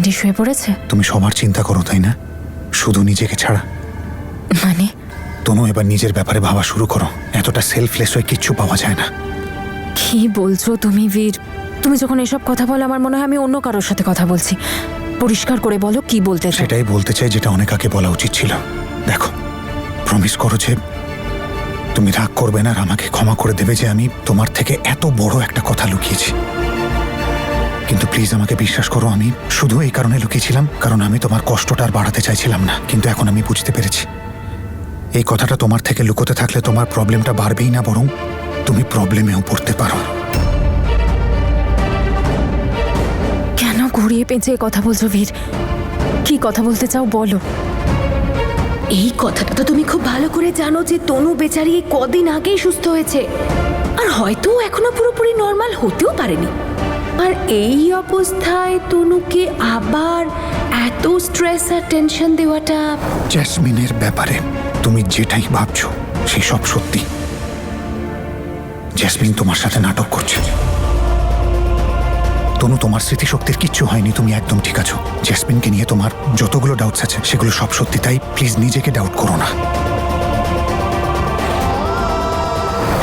Andy শুয়ে পড়েছে? তুমি সবার চিন্তা করো তাই না, শুধু নিজেকে ছাড়া? মানে তনু, এবার নিজের ব্যাপারে ভাবা শুরু করো। এতটা সেলফলেস হয়ে কিচ্ছু পাওয়া যায় না। কি বলছো তুমি বীর? তুমি যখন এসব কথা বলো আমার মনে হয় আমি অন্য কারোর সাথে কথা বলছি। পরিষ্কার করে বলো কি বলতে চাও। সেটাই বলতে চাই যেটা অনেক আগে বলা উচিত ছিল। দেখো, প্রমিস করো যে তুমি রাগ করবে না আর আমাকে ক্ষমা করে দেবে যে আমি তোমার থেকে এত বড় একটা কথা লুকিয়েছি। কিন্তু প্লিজ আমাকে বিশ্বাস করো, আমি শুধু এই কারণে লুকিয়েছিলাম কারণ আমি তোমার কষ্টটা আর বাড়াতে চাইছিলাম না। কিন্তু এখন আমি বুঝতে পেরেছি এই কথাটা তোমার থেকে লুকোতে থাকলে তোমার প্রবলেমটা বাড়বেই না, বরং তুমি প্রবলেমেও পড়তে পারো। কেন ঘুরিয়ে পেঁচিয়ে কথা বলছো বীর? কি কথা বলতে চাও বলো। এই কথাটা তো তুমি খুব ভালো করে জানো যে তনু বেচারি এই কদিন আগেই সুস্থ হয়েছে, আর হয়তো এখনো পুরোপুরি নর্মাল হতেও পারেনি। আর এই অবস্থায় তনুকে আবার এত স্ট্রেস আর টেনশন দেওয়াটা। জ্যাসমিনের ব্যাপারে তুমি যেটাই ভাবছো সেই সব সত্যি। জ্যাসমিন তোমার সাথে নাটক করছে। তনু, তোমার স্মৃতিশক্তির কিচ্ছু হয়নি, তুমি একদম ঠিক আছো। জ্যাসমিনকে নিয়ে তোমার যতগুলো ডাউটস আছে সেগুলো সব সত্যি, তাই প্লিজ নিজেকে ডাউট করো না।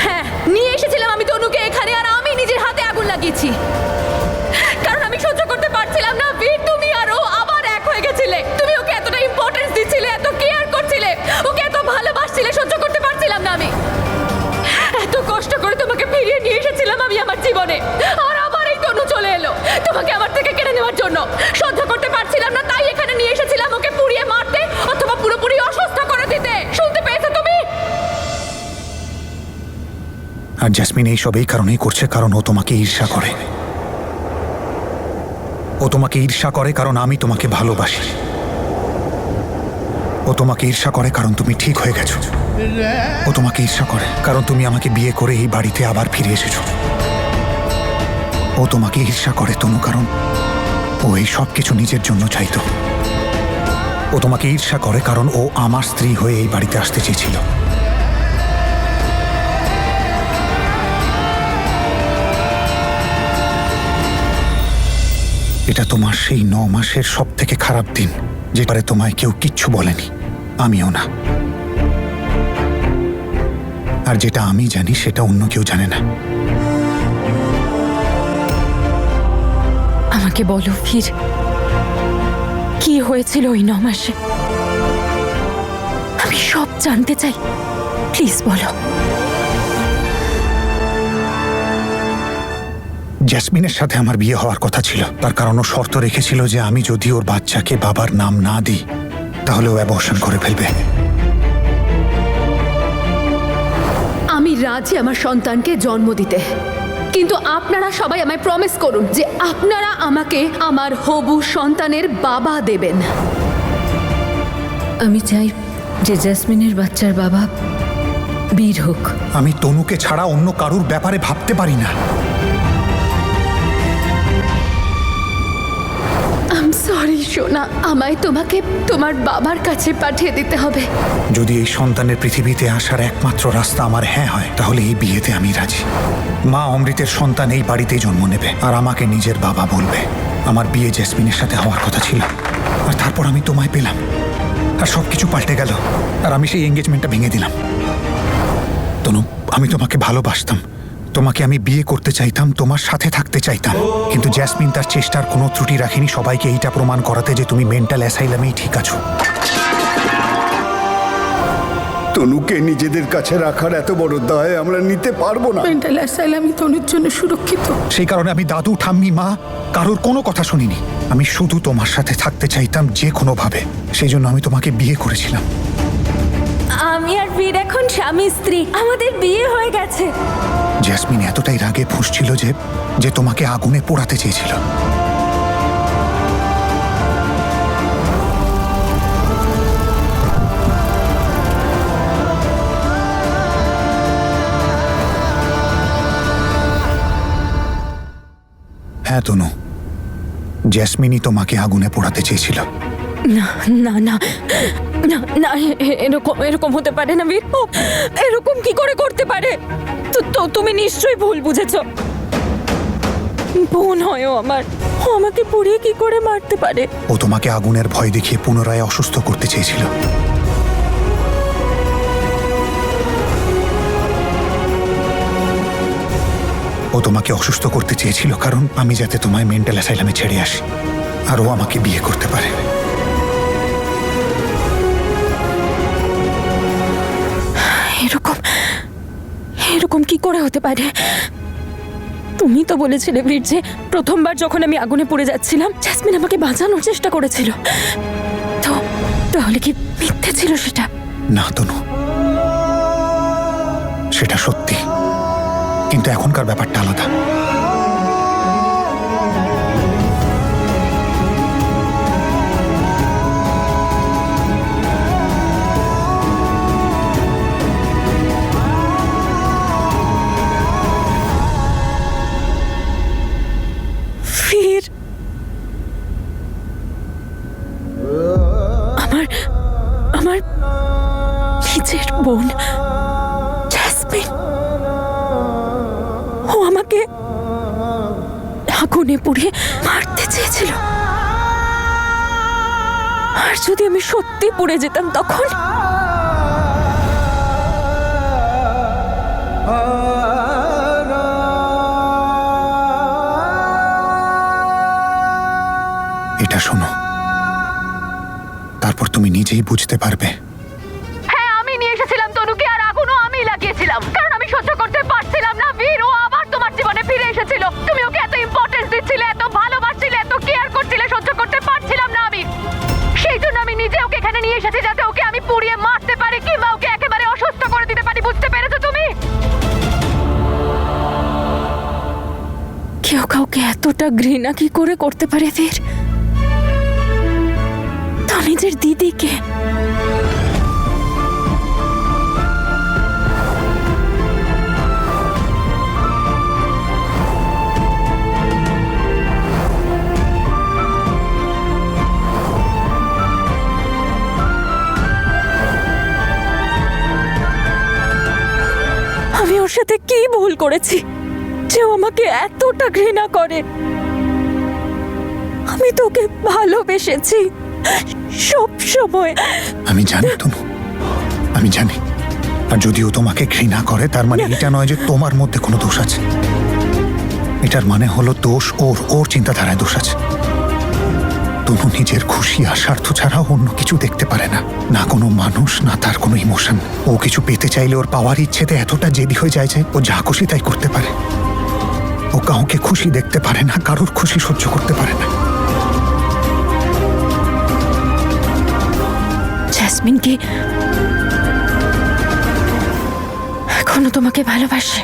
হ্যাঁ, নিয়ে এসেছিলাম আমি তনুকে এখানে, আর আমি নিজের হাতে আগুন লাগিয়েছি, কারণ আমি সহ্য করতে পারছিলাম না বীর, তুমি আর ও আবার এক হয়ে গেছিলে। তুমি ওকে এতটা ইম্পর্টেন্স দিচ্ছিলে, এত কেয়ার করছিলে, ওকে এত ভালোবাসছিলে, সহ্য করতে পারছিলাম না আমি। এত কষ্ট করে তোমাকে ফিরিয়ে নিয়ে এসেছিলাম আমি আমার জীবনে, আর আবার এই তনু চলে এলো তোমাকে আমার থেকে কেড়ে নেওয়ার জন্য। সহ্য করতে পারছিলাম না, তাই এখানে নিয়ে এসেছিলাম ওকে পুড়িয়ে মারতে অথবা পুরোপুরি অসুস্থ করে দিতে। শুনতে পেয়েছো তুমি? আর জ্যাসমিন এইসব এই কারণেই করছে কারণ ও তোমাকে ঈর্ষা করে। ও তোমাকে ঈর্ষা করে কারণ আমি তোমাকে ভালোবাসি। ও তোমাকে ঈর্ষা করে কারণ তুমি ঠিক হয়ে গেছো। ও তোমাকে ঈর্ষা করে কারণ তুমি আমাকে বিয়ে করে এই বাড়িতে আবার ফিরে এসেছো। ও তোমাকে ঈর্ষা করে তনু কারণ ও এই সব কিছু নিজের জন্য চাইতো। ও তোমাকে ঈর্ষা করে কারণ ও আমার স্ত্রী হয়ে এই বাড়িতে আসতে চেয়েছিল। এটা তোমার সেই 9 মাসের সব থেকে খারাপ দিন, যেটারে তোমায় কেউ কিচ্ছু বলেনি, আমিও না। আর যেটা আমি জানি সেটা অন্য কেউ জানে না। আমাকে বলো বীর, কি হয়েছিল ওই 9 মাসে? আমি সব জানতে চাই, প্লিজ বলো। জ্যাসমিনের সাথে আমার বিয়ে হওয়ার কথা ছিল, তার কারণ ও শর্ত রেখেছিল যে আমি যদি ওর বাচ্চাকে বাবার নাম না দিই তাহলে ও অ্যাবর্শন করে ফেলবে। আমি রাজি আমার সন্তানকে জন্ম দিতে, কিন্তু আপনারা সবাই আমায় প্রমিস করুন যে আপনারা আমাকে আমার হবু সন্তানের বাবা দেবেন। আমি চাই যে জ্যাসমিনের বাচ্চার বাবা বীর হোক। আমি তনুকে ছাড়া অন্য কারুর ব্যাপারে ভাবতে পারি না। সরি সোনা, আমায় তোমাকে তোমার বাবার কাছে পাঠিয়ে দিতে হবে। যদি এই সন্তানের পৃথিবীতে আসার একমাত্র রাস্তা আমার হ্যাঁ হয় তাহলে এই বিয়েতে আমি রাজি। মা অমৃতের সন্তান এই বাড়িতেই জন্ম নেবে আর আমাকে নিজের বাবা বলবে। আমার বিয়ে জ্যাসমিনের সাথে হওয়ার কথা ছিল, আর তারপর আমি তোমায় পেলাম আর সবকিছু পাল্টে গেল, আর আমি সেই এঙ্গেজমেন্টটা ভেঙে দিলাম। তনু, আমি তোমাকে ভালোবাসতাম, তোমাকে আমি বিয়ে করতে চাইতাম, তোমার সাথে থাকতে চাইতাম, কিন্তু জ্যাসমিন তার চেষ্টার কোনো ত্রুটি রাখেনি সবাইকে এইটা প্রমাণ করাতে যে তুমি মেন্টাল অ্যাসাইলামেই ঠিক আছো। তনুকে নিজেদের কাছে রাখার এত বড় দায় আমরা নিতে পারবো না। মেন্টাল অ্যাসাইলামই তনুর জন্য সুরক্ষিত। সেই কারণে আমি দাদু, ঠাম্মি, মা কারোর কোনো কথা শুনিনি। আমি শুধু তোমার সাথে থাকতে চাইতাম যে কোনোভাবে, সেই জন্য আমি তোমাকে বিয়ে করেছিলাম। আমি আর বীর এখন স্বামী স্ত্রী, আমাদের বিয়ে হয়ে গেছে। জ্যাসমিন এতটাই রাগে ফুঁসছিল যে তোমাকে আগুনে পোড়াতে চেয়েছিল। হ্যাঁ তনু, জ্যাসমিনই তোমাকে আগুনে পোড়াতে চেয়েছিল। না না না না না, এরকম এরকম হতে পারে না বীর। ও এরকম কি করে করতে পারে? তো তুমি নিশ্চয়ই ভুল বুঝেছ। বোন হয় ও আমার। ও আমাকে পুড়িয়ে কি করে মারতে পারে? ও তোমাকে আগুনের ভয় দেখিয়ে পুনরায় অসুস্থ করতে চেয়েছিল। ও তোমাকে অসুস্থ করতে চেয়েছিল কারণ আমি যাতে তোমায় মেন্টাল অ্যাসাইলামে ছেড়ে আসি আর ও আমাকে বিয়ে করতে পারে। এরকম এরকম কি করে হতে পারে? তুমি তো বলেছিলে বীর যে প্রথমবার যখন আমি আগুনে পুড়ে যাচ্ছিলাম জেসমিন আমাকে বাঁচানোর চেষ্টা করেছিল। তো তাহলে কি মিথ্যে ছিল সেটা? না তনু, সেটা সত্যি, কিন্তু এখনকার ব্যাপারটা আলাদা। ফির আমার আমার নিজের বোন জেসমিন, ও আমাকে আগুনে পুড়িয়ে মারতে চেয়েছিল। আর যদি আমি সত্যি পুড়ে যেতাম তখন? এটা শোনো, তারপর তুমি নিজেই বুঝতে পারবে। হ্যাঁ, আমি নিয়ে এসেছিলাম তনুকে আর আগুনও আমি লাগিয়েছিলাম, কারণ আমি সহ্য করতে পারছিলাম না বীর ও আবার তোমার জীবনে ফিরে এসেছিল। তুমি ওকে এত ইম্পর্টেন্স দিচ্ছিলে, এত ভালোবাসছিলে, এত কেয়ার করছিলে, সহ্য করতে পারছিলাম না আমি। সেই জন্য আমি নিজে ওকে এখানে নিয়ে এসেছি যাতে ওকে আমি পুড়িয়ে মারতে পারি কিংবা ওকে একেবারে অসুস্থ করে দিতে পারি। বুঝতে পেরেছো তুমি? কেউ কাউকে এতটা ঘৃণা কি করে করতে পারে ফির? তা নিজের দিদিকে। আমি ওর সাথে কি ভুল করেছি যে ও আমাকে এতটা ঘৃণা করে? আমি তোকে ভালোবেসেছি সব সময়। আমি জানি তনু, আমি জানি। আর যদিও তোমাকে ঘৃণা করে তার মানে এটা নয় যে তোমার মধ্যে কোনো দোষ আছে। এটার মানে হলো দোষ ওর চিন্তাধারায় দোষ আছে। তনু নিজের খুশি আর স্বার্থ ছাড়া অন্য কিছু দেখতে পারে না, না কোনো মানুষ, না তার কোনো ইমোশন। ও কিছু পেতে চাইলে ওর পাওয়ার ইচ্ছেতে এতটা জেদি হয়ে যায় যে ও যা খুশি তাই করতে পারে। ও কাউকে খুশি দেখতে পারে না, কারোর খুশি সহ্য করতে পারে না। জেসমিন কি এখনো তোমাকে ভালোবাসে?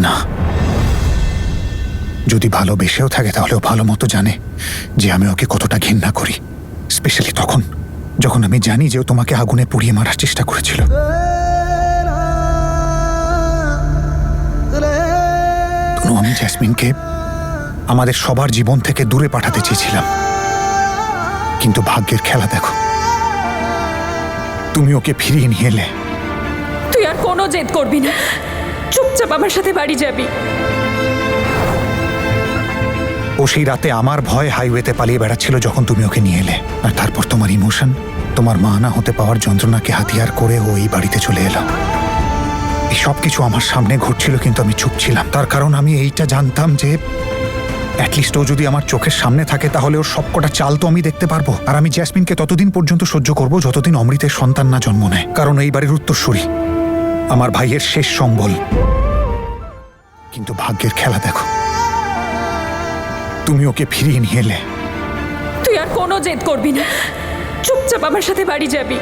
না, যদি ভালোবেসেও থাকে তাহলেও ভালো মতো জানে যে আমি ওকে কতটা ঘৃণা করি, স্পেশালি তখন যখন আমি জানি যে ও তোমাকে আগুনে পুড়িয়ে মারার চেষ্টা করেছিল। তনু, আমি জেসমিনকে আমাদের সবার জীবন থেকে দূরে পাঠাতে চেয়েছিলাম, কিন্তু ভাগ্যের খেলা দেখো, তুমি ওকে ফিরিয়ে নিয়ে এলে। তুই আর কোনো জেদ করবি না, চুপচাপ আমার সাথে বাড়ি যাবি। ও সেই রাতে আমার ভয় হাইওয়েতে পালিয়ে বেড়াচ্ছিল যখন তুমি ওকে নিয়ে এলে। আর তারপর তোমার ইমোশন, তোমার মা না হতে পাওয়ার যন্ত্রণাকে হাতিয়ার করে ও এই বাড়িতে চলে এলো। এই সব কিছু আমার সামনে ঘটছিল, কিন্তু আমি চুপ ছিলাম। তার কারণ আমি এইটা জানতাম যে অ্যাটলিস্ট ও যদি আমার চোখের সামনে থাকে তাহলে ওর সবকটা চাল তো আমি দেখতে পারবো। আর আমি জেসমিনকে ততদিন পর্যন্ত সহ্য করব যতদিন অমৃতের সন্তান না জন্ম নেয়, কারণ এই বাড়ির উত্তরসূরি, আমার ভাইয়ের শেষ সম্বল। কিন্তু ভাগ্যের খেলা দেখো, তুমি ওকে ফিরিয়ে নিয়ে এলে। তুই আর কোনো জেদ করবি না, চুপচাপ আমার সাথে বাড়ি যাবি।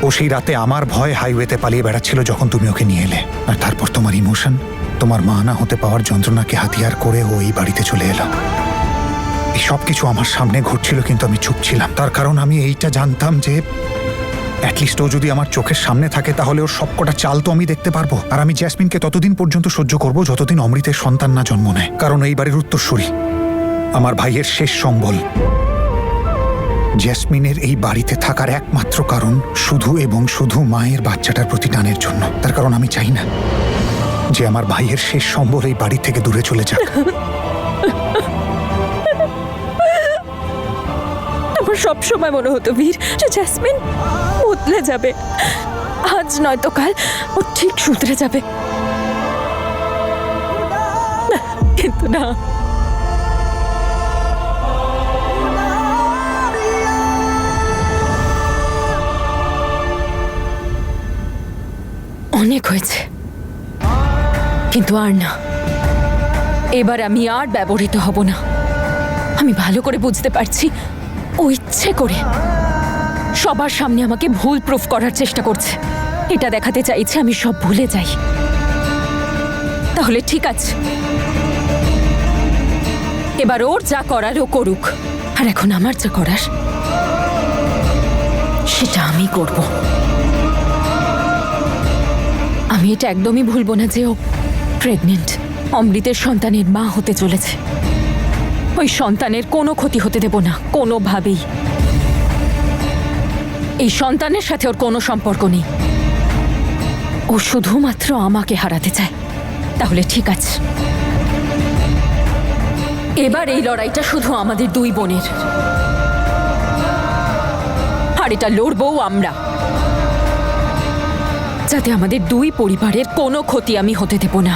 ও সেই রাতে আমার ভয় হাইওয়েতে পালিয়ে বেড়াচ্ছিল যখন তুমি ওকে নিয়ে এলে। আর তারপর তোমার ইমোশন, তোমার মা না হতে পাওয়ার যন্ত্রণাকে হাতিয়ার করে ও এই বাড়িতে চলে এলো। এই সব কিছু আমার সামনে ঘটছিল, কিন্তু আমি চুপ ছিলাম। তার কারণ আমি এইটা জানতাম যে অ্যাটলিস্ট ও যদি আমার চোখের সামনে থাকে তাহলে ওর সবকটা চাল তো আমি দেখতে পারবো। আর আমি জেসমিনকে ততদিন পর্যন্ত সহ্য করব যতদিন অমৃতের সন্তান না জন্ম নেয়, কারণ এই বাড়ির উত্তরসূরি, আমার ভাইয়ের শেষ সম্বল। জেসমিনের এই বাড়িতে থাকার একমাত্র কারণ শুধু এবং শুধু মায়ের বাচ্চাটার প্রতি টানের জন্য। তার কারণ আমি চাই না যে আমার ভাইয়ের শেষ সম্বল এই বাড়ি থেকে দূরে চলে যাক। আমার সব সময় মনে হতো বীর যে জ্যাসমিন বদলে যাবে, আজ নয়তো কাল ও ঠিক শুধরে যাবে, কিন্তু না। অনেক হয়েছে, কিন্তু আর না। এবার আমি আর ব্যবহৃত হব না। আমি ভালো করে বুঝতে পারছি ও ইচ্ছে করে সবার সামনে আমাকে ভুল প্রুফ করার চেষ্টা করছে। এটা দেখাতে চাইছে আমি সব ভুলে যাই। তাহলে ঠিক আছে, এবার ওর যা করার ও করুক, আর এখন আমার যা করার সেটা আমি করব। আমি এটা একদমই ভুলবো না যে ও প্রেগনেন্ট, অমৃতের সন্তানের মা হতে চলেছে। ওই সন্তানের কোনো ক্ষতি হতে দেব না, কোনোভাবেই। এই সন্তানের সাথে ওর কোনো সম্পর্ক নেই। ও শুধুমাত্র আমাকে হারাতে চায়। তাহলে ঠিক আছে, এবার এই লড়াইটা শুধু আমাদের দুই বোনের, আর এটা লড়বও আমরা, যাতে আমাদের দুই পরিবারের কোনো ক্ষতি আমি হতে দেব না,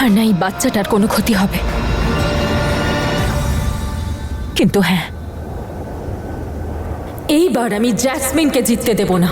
আর না এই বাচ্চাটার কোনো ক্ষতি হবে। কিন্তু হ্যাঁ, এইবার আমি জ্যাসমিনকে জিততে দেব না।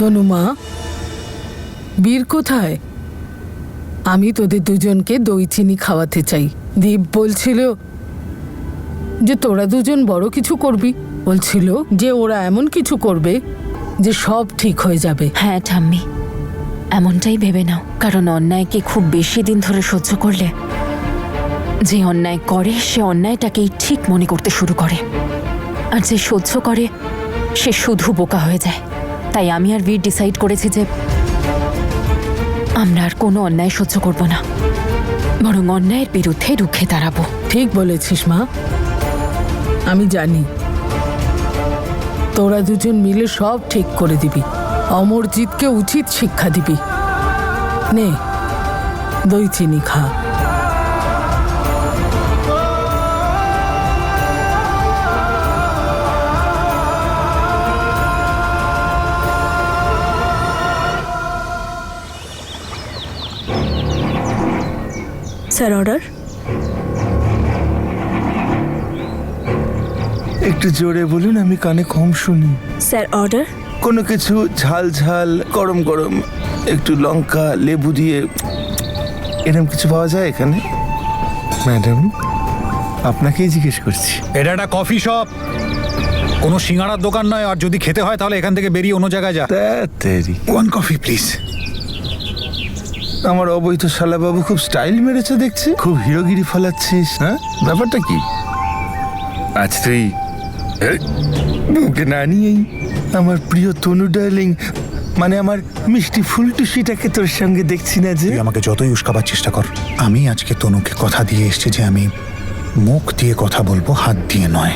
তনুমা, বীর কোথায়? আমি তোদের দুজনকে দই চিনি খাওয়াতে চাই। দীপ বলছিল যে তোরা দুজন বড় কিছু করবি, বলছিল যে ওরা এমন কিছু করবে যে সব ঠিক হয়ে যাবে। হ্যাঁ ঠাম্মি, এমনটাই ভেবে নাও। কারণ অন্যায়কে খুব বেশি দিন ধরে সহ্য করলে যে অন্যায় করে সে অন্যায়টাকেই ঠিক মনে করতে শুরু করে, আর যে সহ্য করে সে শুধু বোকা হয়ে যায়। তাই আমি আর বীর ডিসাইড করেছি যে আমরা আর কোনো অন্যায় সহ্য করব না, বরং অন্যায়ের বিরুদ্ধে রুখে দাঁড়াবো। ঠিক বলেছিস মা, আমি জানি তোরা দুজন মিলে সব ঠিক করে দিবি, অমরজিৎকে উচিত শিক্ষা দিবি। নে দই চিনি খা। Sir, order. একটু জোরে বলুন, আমি কানে কম শুনি। Sir, order. কোনো কিছু ঝাল ঝাল, গরম গরম, একটু লঙ্কা লেবু দিয়ে এরকম কিছু পাওয়া যায় এখানে? ম্যাডাম, আপনাকেই জিজ্ঞেস করছি। এটা একটা কফি শপ, কোনো সিঙ্গাড়ার দোকান নয়। আর যদি খেতে হয় তাহলে এখান থেকে বেরিয়ে অন্য জায়গায় যা। তাড়াতাড়ি ওয়ান কফি প্লিজ। আমার অবৈধ শালাবাবু খুব স্টাইল মেরেছে দেখছি, খুব হিরোগিরি ফলাচ্ছিস। হ্যাঁ, ব্যাপারটা কি? আজ তুই মুখে না নিয়েই আমার প্রিয় তনু ডার্লিং, মানে আমার মিষ্টি ফুলটুসিটাকে তোর সঙ্গে দেখছি না যে? তুই আমাকে যতই উস্কাবার চেষ্টা কর, আমি আজকে তনুকে কথা দিয়ে এসেছি যে আমি মুখ দিয়ে কথা বলবো, হাত দিয়ে নয়।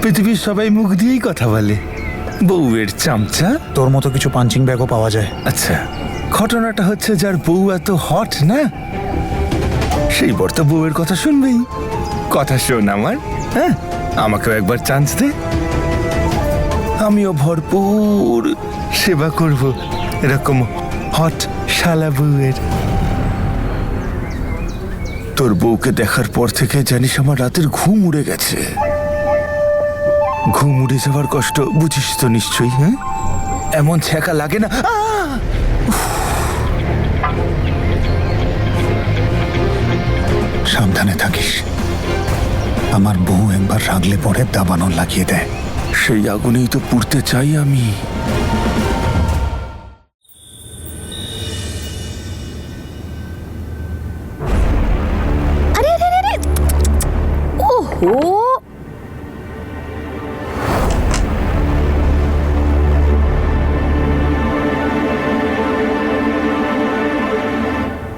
পৃথিবীর সবাই মুখ দিয়েই কথা বলে, বউয়ের চামচা। তোর মতো কিছু পাঞ্চিং ব্যাগও পাওয়া যায়। আচ্ছা, ঘটনাটা হচ্ছে যার বউ এত হট না, সেই বর তো বউয়ের কথা শুনবেই। কথা শোন আমার, হ্যাঁ, আমাকেও একবার চান্স দে, আমিও ভরপুর সেবা করব এরকম হট শালা বউয়ের। তোর বউকে দেখার পর থেকে জানিস আমার রাতের ঘুম উড়ে গেছে। ঘুম উড়ে যাওয়ার কষ্ট বুঝিস তো নিশ্চয়ই, হ্যাঁ? এমন ছ্যাঁকা লাগে না। সাবধানে থাকিস। আমার বউ একবার রাগলে পরে দাবানল লাগিয়ে দেয়। সেই আগুনেই তো পুড়তে চাই আমি। ওহো,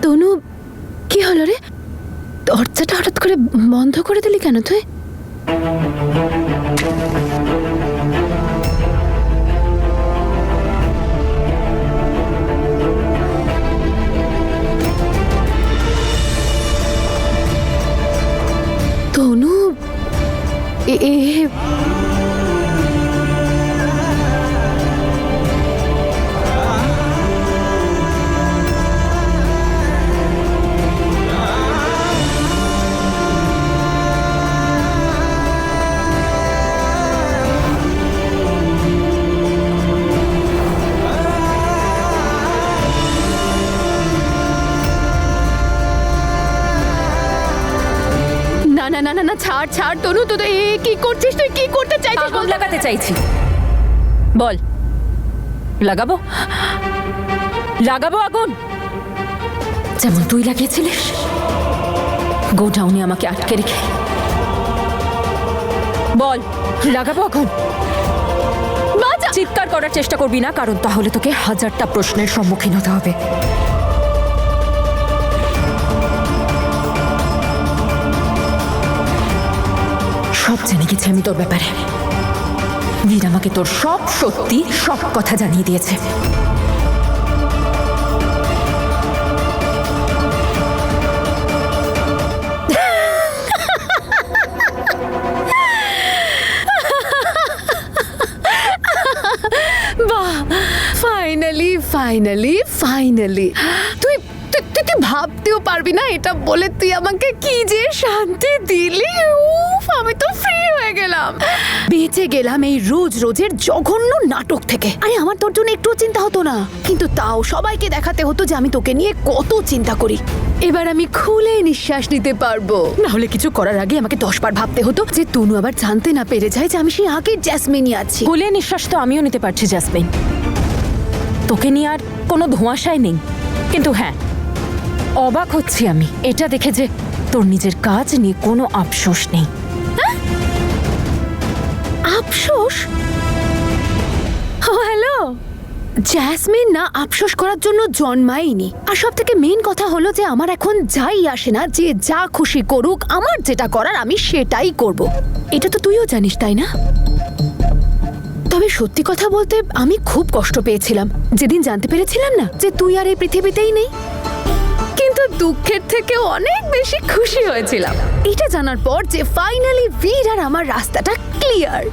তনু, কি হলো রে? দরজাটা হঠাৎ করে বন্ধ করে দিলি কেন তুই? তনু, এ না না না না না, ছাড় ছাড় তনু, তো এ কি করছিস তুই? কি করতে চাইছিস? আগুন লাগাতে চাইছি। বল, লাগাবো? লাগাবো আগুন, যেমন তুই লাগিয়েছিলিস গোডাউনে আমাকে আটকে রেখে। বল, লাগাবো আগুন? বাঁচা! চিৎকার করার চেষ্টা করবি না, কারণ তাহলে তোকে হাজারটা প্রশ্নের সম্মুখীন হতে হবে। সব জেনে গেছি আমি তোর ব্যাপারে। বীর আমাকে তোর সব সত্যি, সব কথা জানিয়ে দিয়েছে। বাহ, ফাইনালি ফাইনালি ফাইনালি তুই তুই তুই ভাবতেও পারবি না এটা বলে তুই আমাকে কি যে শান্তি দিলি। উফ, আমি তো ফ্রি হয়ে গেলাম, বেঁচে গেলাম এই রোজ রোজের জঘন্য নাটক থেকে। আরে আমার তোর জন্য একটু চিন্তা হতো না, কিন্তু তাও সবাইকে দেখাতে হতো যে আমি তোকে নিয়ে কত চিন্তা করি। এবার আমি খুলে নিঃশ্বাস নিতে পারবো। না হলে কিছু করার আগে আমাকে 10 বার ভাবতে হতো যে তনু আবার জানতে না পেরে যায় যে আমি সেই আগের জ্যাসমিনই আছি। খুলে নিঃশ্বাস তো আমিও নিতে পারছি জ্যাসমিন, তোকে নিয়ে আর কোনো ধোঁয়াশাই নেই। কিন্তু হ্যাঁ, অবাক হচ্ছি আমি এটা দেখে যে তোর নিজের কাজ নিয়ে কোনো আফসোস নেই। আফসোস? হ্যালো, জ্যাসমিন না আফসোস করার জন্য জন্মায়নি। আর সব থেকে মেন কথা হলো যে আমার এখন যাই আসে না, যে যা খুশি করুক, আমার যেটা করার আমি সেটাই করব। এটা তো তুইও জানিস, তাই না? তবে সত্যি কথা বলতে আমি খুব কষ্ট পেয়েছিলাম যেদিন জানতে পেরেছিলাম না যে তুই আর এই পৃথিবীতেই নেই। কিন্তু দুঃখের থেকে অনেক বেশি খুশি হয়েছিলাম এটা জানার পর যে ফাইনালি বীর আর আমার রাস্তাটা ক্লিয়ার।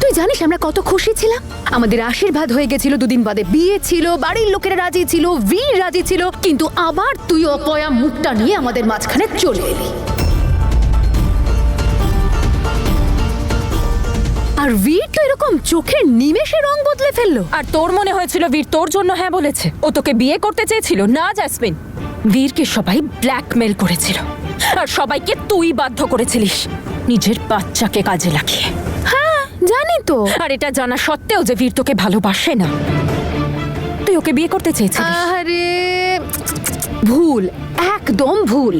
তুই জানিস আমরা কত খুশি ছিলাম, আমাদের আশীর্বাদ হয়ে গেছিল, 2 দিন বাদে বিয়ে ছিল, বাড়ির লোকেরা রাজি ছিল, বীর রাজি ছিল, কিন্তু আবার তুই অপয়া মুখটা নিয়ে আমাদের মাঝখানে চলে এলি। আর বীর তো এরকম চোখের নিমেষে রং বদলে ফেললো। আর তোর মনে হয়েছিল বীর তোর জন্য হ্যাঁ বলেছে? ও তোকে বিয়ে করতে চেয়েছিল না জ্যাসমিন। বীরকে সবাই ব্ল্যাকমেল করেছিল, আর সবাইকে তুই বাধ্য করেছিলিস নিজের বাচ্চাকে কাজে লাগিয়ে। হ্যাঁ জানি তো। আর এটা জানা সত্ত্বেও যে বীর তোকে ভালোবাসে না, তুই ওকে বিয়ে করতে চেয়েছিলিস। আরে ভুল, একদম ভুল।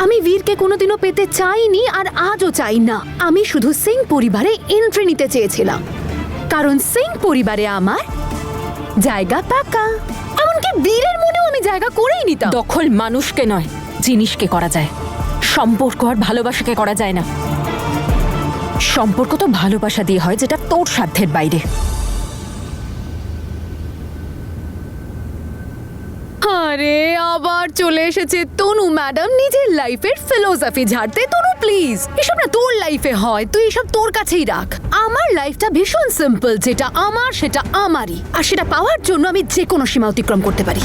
আমি বীরকে কোনোদিনও পেতে চাইনি, আর আজও চাই না। আমি শুধু সিং পরিবারে এন্ট্রি নিতে চেয়েছিলাম, কারণ সিং পরিবারে আমার জায়গা পাকা। এমনকি বীরের মনেও আমি জায়গা করেই নিতাম। দখল মানুষকে নয়, জিনিসকে করা যায়। সম্পর্ক আর ভালোবাসাকে করা যায় না। সম্পর্ক তো ভালোবাসা দিয়ে হয়, যেটা তোর সাধ্যের বাইরে। আরে আবার চলে এসেছে তনু ম্যাডাম নিজের লাইফের ফিলোসফি ঝাড়তে। তনু প্লিজ, এসব না তোর লাইফে হয়, তুই এসব তোর কাছেই রাখ। আমার লাইফটা ভীষণ সিম্পল, যেটা আমার সেটা আমারই, আর সেটা পাওয়ার জন্য আমি যে কোনো সীমা অতিক্রম করতে পারি।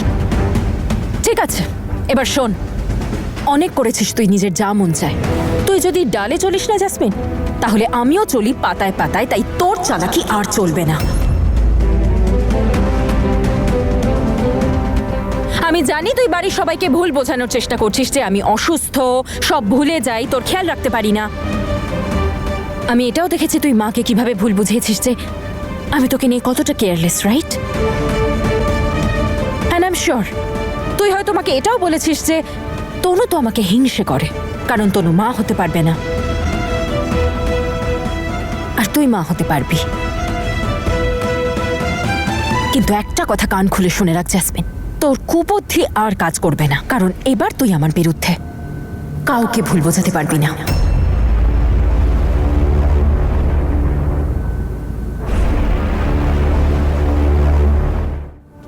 ঠিক আছে, এবার শোন, অনেক করেছিস তুই নিজের যা মন চায়। তুই যদি ডালে চলিস না জ্যাসমিন, তাহলে আমিও চলি পাতায় পাতায়, তাই তোর চালাকি আর চলবে না। আমি জানি তুই বাড়ির সবাইকে ভুল বোঝানোর চেষ্টা করছিস যে আমি অসুস্থ, সব ভুলে যাই, তোর খেয়াল রাখতে পারি না। আমি এটাও দেখেছি তুই মাকে কিভাবে ভুল বুঝিয়েছিস যে আমি তোকে নিয়ে কতটা careless, right? And I am sure তুই হয়তো আমাকে এটাও বলেছিস যে তনু তো আমাকে হিংসে করে, কারণ তনু মা হতে পারবে না, আর তুই মা হতে পারবি। কিন্তু একটা কথা কান খুলে শুনে রাখ জ্যাসমিন, তোর কুবুদ্ধি আর কাজ করবে না, কারণ এবার তুই আমার বিরুদ্ধে। কাউকে ভুল বোঝাতে পারবি না।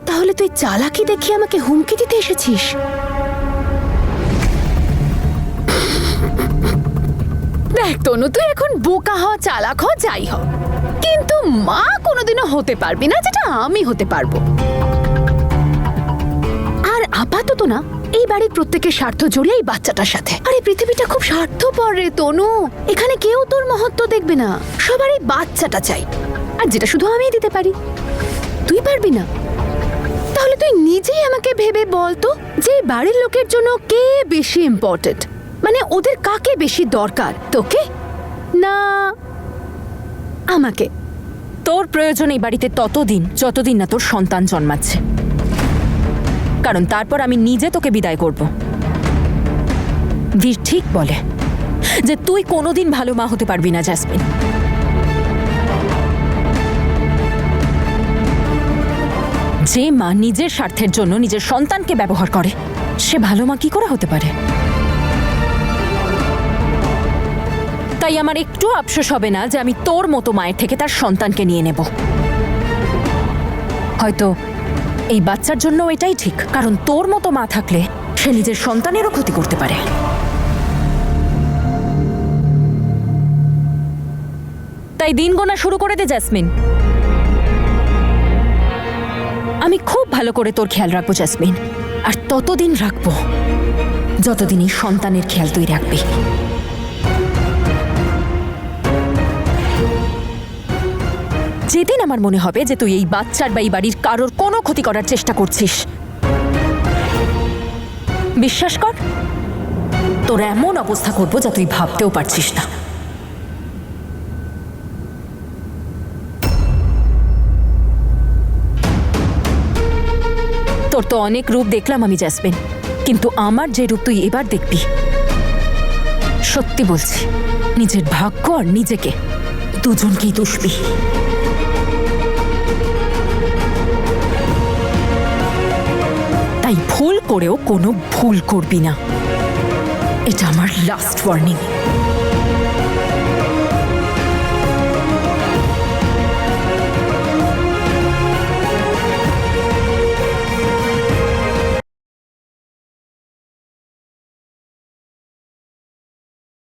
তাহলে তুই চালাকি দেখিয়ে আমাকে হুমকি দিতে এসেছিস? দেখ তনু, তুই এখন বোকা হ, চালাক হ, যাই হ, কিন্তু মা কোনোদিনও হতে পারবি না যেটা আমি হতে পারবো। আর আপাতত না, এই বাড়ির প্রত্যেকের স্বার্থ জড়িয়ে এই বাচ্চাটার সাথে। আর এই পৃথিবীটা খুব স্বার্থপর রে তনু, এখানে কেউ তোর মহত্ব দেখবে না, সবার এই বাচ্চাটা চাই, আর যেটা শুধু আমিই দিতে পারি। তুই পারবি না? তাহলে তুই নিজেই আমাকে ভেবে বলতো যে এই বাড়ির লোকের জন্য কে বেশি ইম্পর্টেন্ট, মানে ওদের কাকে বেশি দরকার, তোকে না আমাকে? তোর প্রয়োজন এই বাড়িতে ততদিন যতদিন না তোর সন্তান জন্মাচ্ছে, কারণ তারপর আমি নিজে তোকে বিদায় করব। বীর ঠিক বলে যে তুই কোনোদিন ভালো মা হতে পারবি না জ্যাসমিন। যে মা নিজের স্বার্থের জন্য নিজের সন্তানকে ব্যবহার করে, সে ভালো মা কি করে হতে পারে? তাই আমার একটু আফসোস হবে না যে আমি তোর মতো মায়ের থেকে তার সন্তানকে নিয়ে নেব। হয়তো এই বাচ্চার জন্য এটাই ঠিক, কারণ তোর মতো মা থাকলে সে নিজের সন্তানেরও ক্ষতি করতে পারে। তাই দিন গোনা শুরু করে দে জ্যাসমিন। আমি খুব ভালো করে তোর খেয়াল রাখবো জ্যাসমিন, আর ততদিন রাখবো যতদিন এই সন্তানের খেয়াল তুই রাখবি। যেদিন আমার মনে হবে যে তুই এই বাচ্চার বা এই বাড়ির কারোর কোনো ক্ষতি করার চেষ্টা করছিস, বিশ্বাস কর তোর এমন অবস্থা করবো যা তুই ভাবতেও পারছিস না। তোর তো অনেক রূপ দেখলাম আমি জ্যাসমিন, কিন্তু আমার যে রূপ তুই এবার দেখবি, সত্যি বলছি নিজের ভাগ্য আর নিজেকে দুজনকেই দুষবি। তাই ভুল করেও কোনো ভুল করবি না, এটা আমার লাস্ট ওয়ার্নিং।